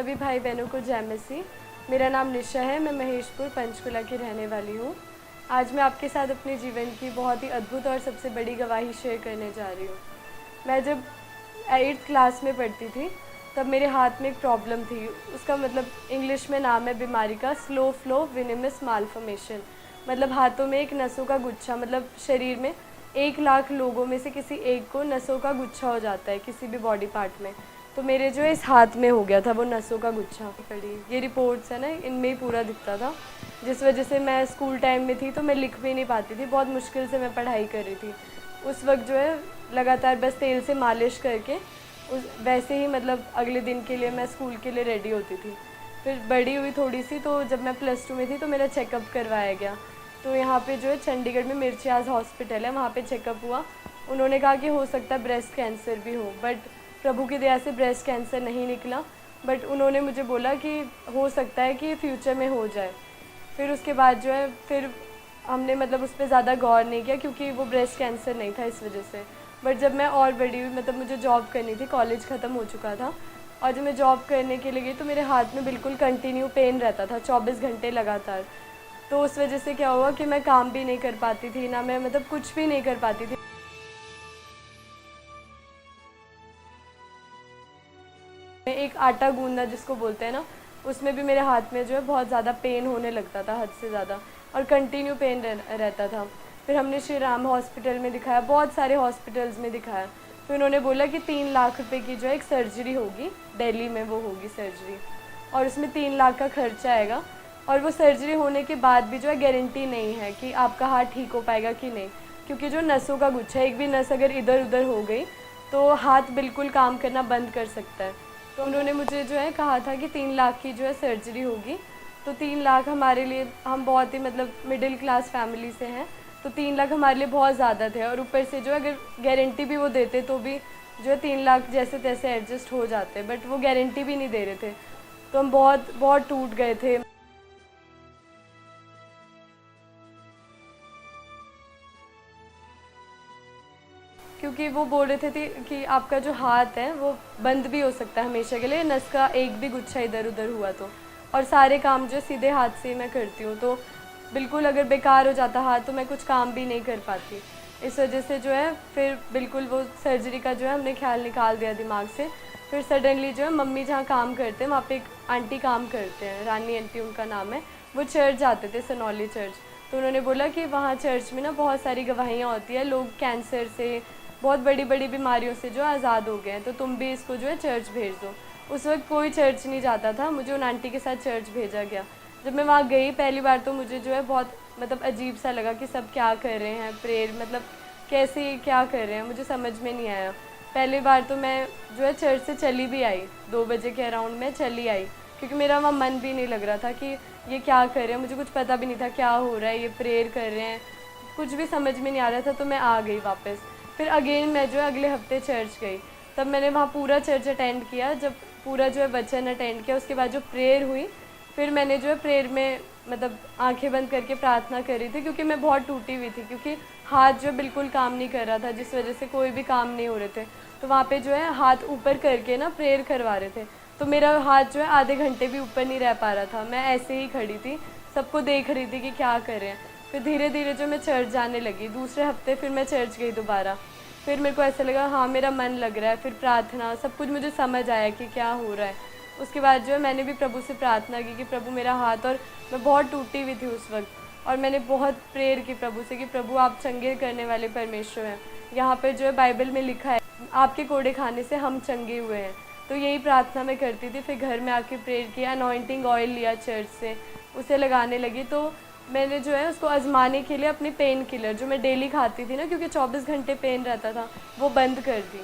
सभी भाई बहनों को जय मसीह। मेरा नाम निशा है, मैं महेशपुर पंचकुला की रहने वाली हूँ। आज मैं आपके साथ अपने जीवन की बहुत ही अद्भुत और सबसे बड़ी गवाही शेयर करने जा रही हूँ। मैं जब 8th क्लास में पढ़ती थी तब मेरे हाथ में एक प्रॉब्लम थी। उसका मतलब इंग्लिश में नाम है बीमारी का स्लो फ्लो विनिमस मालफॉर्मेशन। मतलब हाथों में एक नसों का गुच्छा, मतलब शरीर में 1 लाख लोगों में से किसी एक को नसों का गुच्छा हो जाता है किसी भी बॉडी पार्ट में। तो मेरे जो इस हाथ में हो गया था वो नसों का गुच्छा। पड़ी ये रिपोर्ट्स है ना, इनमें ही पूरा दिखता था, जिस वजह से मैं स्कूल टाइम में थी तो मैं लिख भी नहीं पाती थी। बहुत मुश्किल से मैं पढ़ाई कर रही थी उस वक्त। जो है लगातार बस तेल से मालिश करके वैसे ही मतलब अगले दिन के लिए मैं स्कूल के लिए रेडी होती थी। फिर बड़ी हुई थोड़ी सी, तो जब मैं +2 में थी तो मेरा चेकअप करवाया गया। तो यहाँ पे जो है चंडीगढ़ में मिर्चियाज हॉस्पिटल है, वहाँ पे चेकअप हुआ। उन्होंने कहा कि हो सकता है ब्रेस्ट कैंसर भी हो, बट प्रभु की दया से ब्रेस्ट कैंसर नहीं निकला। बट उन्होंने मुझे बोला कि हो सकता है कि फ्यूचर में हो जाए। फिर उसके बाद जो है फिर हमने मतलब उस पर ज़्यादा गौर नहीं किया क्योंकि वो ब्रेस्ट कैंसर नहीं था इस वजह से। बट जब मैं और बड़ी हुई, मतलब मुझे जॉब करनी थी, कॉलेज ख़त्म हो चुका था और जब मैं जॉब करने के लिए गई तो मेरे हाथ में बिल्कुल कंटिन्यू पेन रहता था 24 घंटे लगातार। तो उस वजह से क्या हुआ कि मैं काम भी नहीं कर पाती थी, ना मैं मतलब कुछ भी नहीं कर पाती थी। मैं एक आटा गूंदना जिसको बोलते हैं ना, उसमें भी मेरे हाथ में जो है बहुत ज़्यादा पेन होने लगता था, हद से ज़्यादा, और कंटिन्यू पेन रहता था। फिर हमने श्री राम हॉस्पिटल में दिखाया, बहुत सारे हॉस्पिटल्स में दिखाया। फिर उन्होंने बोला कि 3 लाख रुपए की जो है एक सर्जरी होगी, दिल्ली में वो होगी सर्जरी, और उसमें 3 लाख का खर्चा आएगा। और वो सर्जरी होने के बाद भी जो है गारंटी नहीं है कि आपका हाथ ठीक हो पाएगा कि नहीं, क्योंकि जो नसों का गुच्छा है, एक भी नस अगर इधर उधर हो गई तो हाथ बिल्कुल काम करना बंद कर सकता है। तो उन्होंने मुझे जो है कहा था कि 3 लाख की जो है सर्जरी होगी। तो 3 लाख हमारे लिए, हम बहुत ही मतलब मिडिल क्लास फैमिली से हैं, तो 3 लाख हमारे लिए बहुत ज़्यादा थे। और ऊपर से जो अगर गारंटी भी वो देते तो भी जो है 3 लाख जैसे तैसे एडजस्ट हो जाते, बट वो गारंटी भी नहीं दे रहे थे। तो हम बहुत बहुत टूट गए थे। क्योंकि वो बोल रहे थे कि आपका जो हाथ है वो बंद भी हो सकता है हमेशा के लिए, नस का एक भी गुच्छा इधर उधर हुआ तो। और सारे काम जो सीधे हाथ से मैं करती हूँ, तो बिल्कुल अगर बेकार हो जाता हाथ तो मैं कुछ काम भी नहीं कर पाती। इस वजह से जो है फिर बिल्कुल वो सर्जरी का जो है हमने ख्याल निकाल दिया दिमाग से। फिर सडनली जो है मम्मी जहाँ काम करते हैं वहाँ पे एक आंटी काम करते हैं, रानी आंटी उनका नाम है, वो चर्च जाते थे, सनौली चर्च। तो उन्होंने बोला कि वहाँ चर्च में ना बहुत सारी गवाहियाँ होती है, लोग कैंसर से, बहुत बड़ी बड़ी बीमारियों से जो आज़ाद हो गए हैं, तो तुम भी इसको जो है चर्च भेज दो। उस वक्त कोई चर्च नहीं जाता था, मुझे उन आंटी के साथ चर्च भेजा गया। जब मैं वहाँ गई पहली बार तो मुझे जो है बहुत मतलब अजीब सा लगा कि सब क्या कर रहे हैं, प्रेयर मतलब कैसे क्या कर रहे हैं, मुझे समझ में नहीं आया। पहली बार तो मैं जो है चर्च से चली भी आई, 2 बजे के अराउंड में चली आई, क्योंकि मेरा वहाँ मन भी नहीं लग रहा था कि ये क्या कर रहे हैं, मुझे कुछ पता भी नहीं था क्या हो रहा है, ये प्रेयर कर रहे हैं, कुछ भी समझ में नहीं आ रहा था। तो मैं आ गई वापस। फिर अगेन मैं जो है अगले हफ्ते चर्च गई, तब मैंने वहाँ पूरा चर्च अटेंड किया। जब पूरा जो है वचन अटेंड किया, उसके बाद जो प्रेयर हुई, फिर मैंने जो है प्रेयर में मतलब आंखें बंद करके प्रार्थना करी थी, क्योंकि मैं बहुत टूटी हुई थी, क्योंकि हाथ जो बिल्कुल काम नहीं कर रहा था, जिस वजह से कोई भी काम नहीं हो रहे थे। तो वहाँ पे जो है हाथ ऊपर करके ना प्रेयर करवा रहे थे, तो मेरा हाथ जो है आधे घंटे भी ऊपर नहीं रह पा रहा था, मैं ऐसे ही खड़ी थी, सबको देख रही थी कि क्या कर रहे हैं। फिर धीरे धीरे जो मैं चर्च जाने लगी, दूसरे हफ्ते फिर मैं चर्च गई दोबारा। फिर मेरे को ऐसा लगा हाँ मेरा मन लग रहा है, फिर प्रार्थना सब कुछ मुझे समझ आया कि क्या हो रहा है। उसके बाद जो है मैंने भी प्रभु से प्रार्थना की कि प्रभु मेरा हाथ, और मैं बहुत टूटी हुई थी उस वक्त, और मैंने बहुत प्रेयर की प्रभु से कि प्रभु आप चंगे करने वाले परमेश्वर हैं। यहाँ पर जो है बाइबल में लिखा है आपके कोड़े खाने से हम चंगे हुए हैं। तो यही प्रार्थना मैं करती थी। फिर घर में आके प्रेयर किया, अनॉइंटिंग ऑयल लिया चर्च से, उसे लगाने लगी। तो मैंने जो है उसको आजमाने के लिए अपनी पेन किलर जो मैं डेली खाती थी ना, क्योंकि 24 घंटे पेन रहता था, वो बंद कर दी।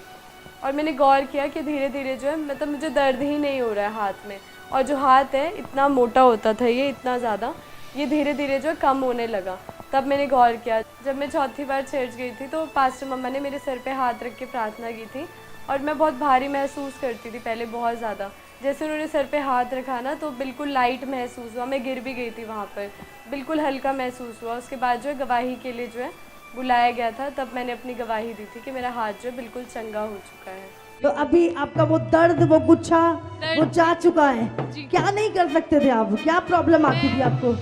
और मैंने गौर किया कि धीरे धीरे जो है मतलब मुझे दर्द ही नहीं हो रहा है हाथ में, और जो हाथ है इतना मोटा होता था ये इतना ज़्यादा, ये धीरे धीरे जो है कम होने लगा। तब मैंने गौर किया, जब मैं चौथी बार चर्च गई थी तो पास्टर मम्मा ने मेरे सर पे हाथ रख के प्रार्थना की थी, और मैं बहुत भारी महसूस करती थी पहले, बहुत ज़्यादा। जैसे उन्होंने सर पे हाथ रखा ना तो बिल्कुल लाइट महसूस हुआ, मैं गिर भी गई थी वहाँ पर, बिल्कुल हल्का महसूस हुआ। उसके बाद जो है गवाही के लिए जो है बुलाया गया था, तब मैंने अपनी गवाही दी थी कि मेरा हाथ जो है बिल्कुल चंगा हो चुका है। तो अभी आपका वो दर्द, वो गुच्छा, दर्द- वो जा चुका है। जी। क्या नहीं कर सकते थे आप? क्या प्रॉब्लम आती थी आपको?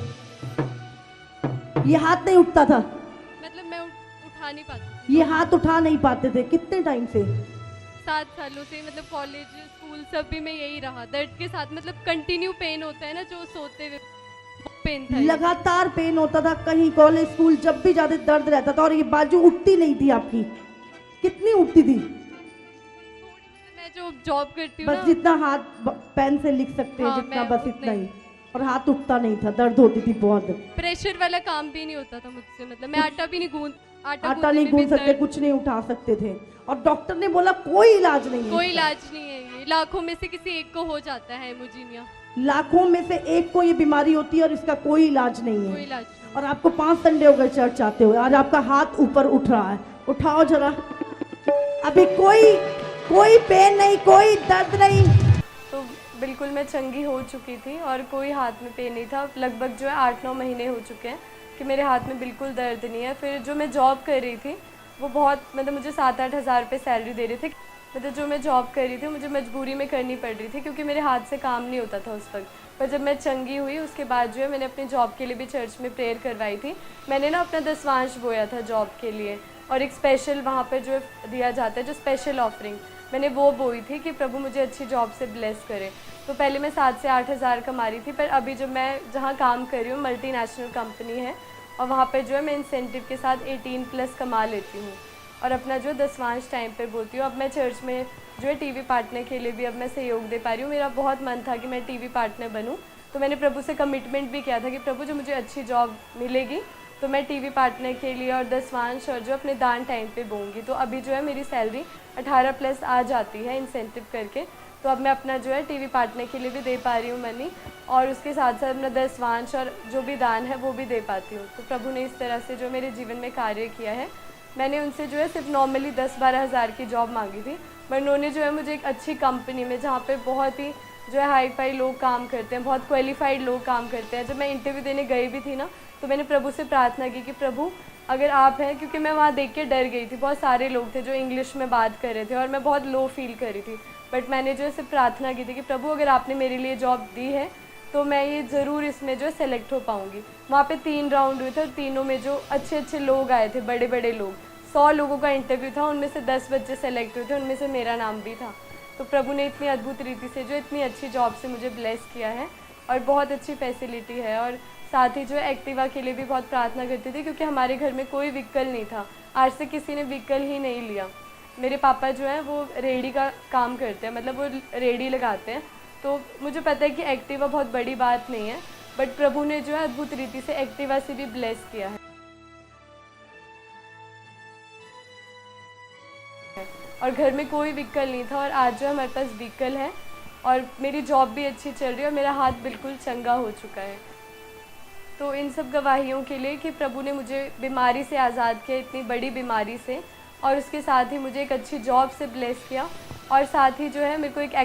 ये हाथ नहीं उठता था? मतलब मैं उठा नहीं पाती ये हाथ उठा नहीं पाते थे? कितने टाइम से? 7 सालों से, मतलब कॉलेज स्कूल सब भी मैं यही रहा, दर्द के साथ, मतलब कंटिन्यू पेन होता है ना जो सोते हुए, वो पेन था ये। लगातार पेन होता था, कहीं कॉलेज स्कूल जब भी ज्यादा दर्द रहता था, और ये बाजू उठती नहीं थी आपकी? कितनी उठती थी? मैं जो जॉब करती हूँ बस ना, जितना हाथ पेन से लिख सकते हैं, हाँ, जितना, मैं बस उतना इतना ही। ही। और हाथ उठता नहीं था, दर्द होती थी बहुत। प्रेशर वाला काम भी नहीं होता था मुझसे, मतलब मैं आटा भी नहीं आटा गूंदने नहीं में गूंद भी सकते, दर्द। कुछ नहीं उठा सकते थे, और डॉक्टर ने बोला कोई इलाज नहीं है कोई इसका। इलाज नहीं है, ये लाखों में से किसी एक को हो जाता है हेमोजीनिया। लाखों में से एक को ये बीमारी होती है, और इसका कोई इलाज नहीं कोई है। इलाज नहीं। और आपको 5 संडे हो गए चर्च आते हुए, आज आपका हाथ ऊपर उठ रहा है। उठाओ जरा। अभी कोई पेन नहीं, कोई दर्द नहीं। तो बिल्कुल मैं चंगी हो चुकी थी और कोई हाथ में पेन नहीं था। लगभग जो है 8-9 महीने हो चुके हैं कि मेरे हाथ में बिल्कुल दर्द नहीं है। फिर जो मैं जॉब कर रही थी वो बहुत, मतलब मुझे 7-8 हज़ार रुपये सैलरी दे रहे थे। मतलब जो मैं जॉब कर रही थी मुझे मजबूरी में करनी पड़ रही थी क्योंकि मेरे हाथ से काम नहीं होता था उस वक्त। पर जब मैं चंगी हुई उसके बाद जो है मैंने अपनी जॉब के लिए भी चर्च में प्रेयर करवाई थी। मैंने ना अपना दसवांश बोया था जॉब के लिए, और एक स्पेशल वहाँ पर जो दिया जाता है, जो स्पेशल ऑफरिंग, मैंने वो बोई थी कि प्रभु मुझे अच्छी जॉब से ब्लेस करे। तो पहले मैं 7 से 8 हज़ार कमा रही थी, पर अभी जब मैं जहाँ काम कर रही हूँ मल्टीनेशनल कंपनी है, और वहाँ पर जो है मैं इंसेंटिव के साथ 18+ कमा लेती हूँ, और अपना जो दसवांश टाइम पर बोलती हूँ। अब मैं चर्च में जो है टीवी पार्टनर के लिए भी अब मैं सहयोग दे पा रही हूँ। मेरा बहुत मन था कि मैं टीवी पार्टनर बनूँ, तो मैंने प्रभु से कमिटमेंट भी किया था कि प्रभु जो मुझे अच्छी जॉब मिलेगी तो मैं टीवी पार्टनर के लिए और दसवांश और जो अपने दान टाइम पे दूँगी। तो अभी जो है मेरी सैलरी 18+ आ जाती है इंसेंटिव करके। तो अब मैं अपना जो है टीवी पार्टनर के लिए भी दे पा रही हूँ मनी, और उसके साथ साथ अपना दसवांश और जो भी दान है वो भी दे पाती हूँ। तो प्रभु ने इस तरह से जो मेरे जीवन में कार्य किया है। मैंने उनसे जो है सिर्फ नॉर्मली 10-12 हज़ार की जॉब मांगी थी, पर उन्होंने जो है मुझे एक अच्छी कंपनी में, जहाँ पे बहुत ही जो है हाई फाई लोग काम करते हैं, बहुत क्वालिफाइड लोग काम करते हैं। जब मैं इंटरव्यू देने गई भी थी ना, तो मैंने प्रभु से प्रार्थना की कि प्रभु अगर आप हैं, क्योंकि मैं वहाँ देख के डर गई थी। बहुत सारे लोग थे जो इंग्लिश में बात कर रहे थे और मैं बहुत लो फील कर रही थी। बट मैंने जो है सिर्फ प्रार्थना की थी कि प्रभु अगर आपने मेरे लिए जॉब दी है तो मैं ये ज़रूर इसमें जो है सेलेक्ट हो पाऊँगी। वहाँ पे 3 राउंड हुए थे और तीनों में जो अच्छे अच्छे लोग आए थे, बड़े बड़े लोग, 100 लोगों का इंटरव्यू था, उनमें से 10 बच्चे सेलेक्ट हुए थे, उनमें से मेरा नाम भी था। तो प्रभु ने इतनी अद्भुत रीति से जो इतनी अच्छी जॉब से मुझे ब्लेस किया है, और बहुत अच्छी फैसिलिटी है। और साथ ही जो एक्टिवा के लिए भी बहुत प्रार्थना करती थी क्योंकि हमारे घर में कोई व्हीकल नहीं था, आज से किसी ने व्हीकल ही नहीं लिया। मेरे पापा जो है वो रेडी का काम करते हैं, मतलब वो रेडी लगाते हैं। तो मुझे पता है कि एक्टिवा बहुत बड़ी बात नहीं है, बट प्रभु ने जो है अद्भुत रीति से एक्टिवा से भी ब्लेस किया है। और घर में कोई व्हीकल नहीं था, और आज जो हमारे पास व्हीकल है, और मेरी जॉब भी अच्छी चल रही है, और मेरा हाथ बिल्कुल चंगा हो चुका है। तो इन सब गवाहियों के लिए कि प्रभु ने मुझे बीमारी से आज़ाद किया, इतनी बड़ी बीमारी से, और उसके साथ ही मुझे एक अच्छी जॉब से ब्लेस किया, और साथ ही जो है मेरे को एक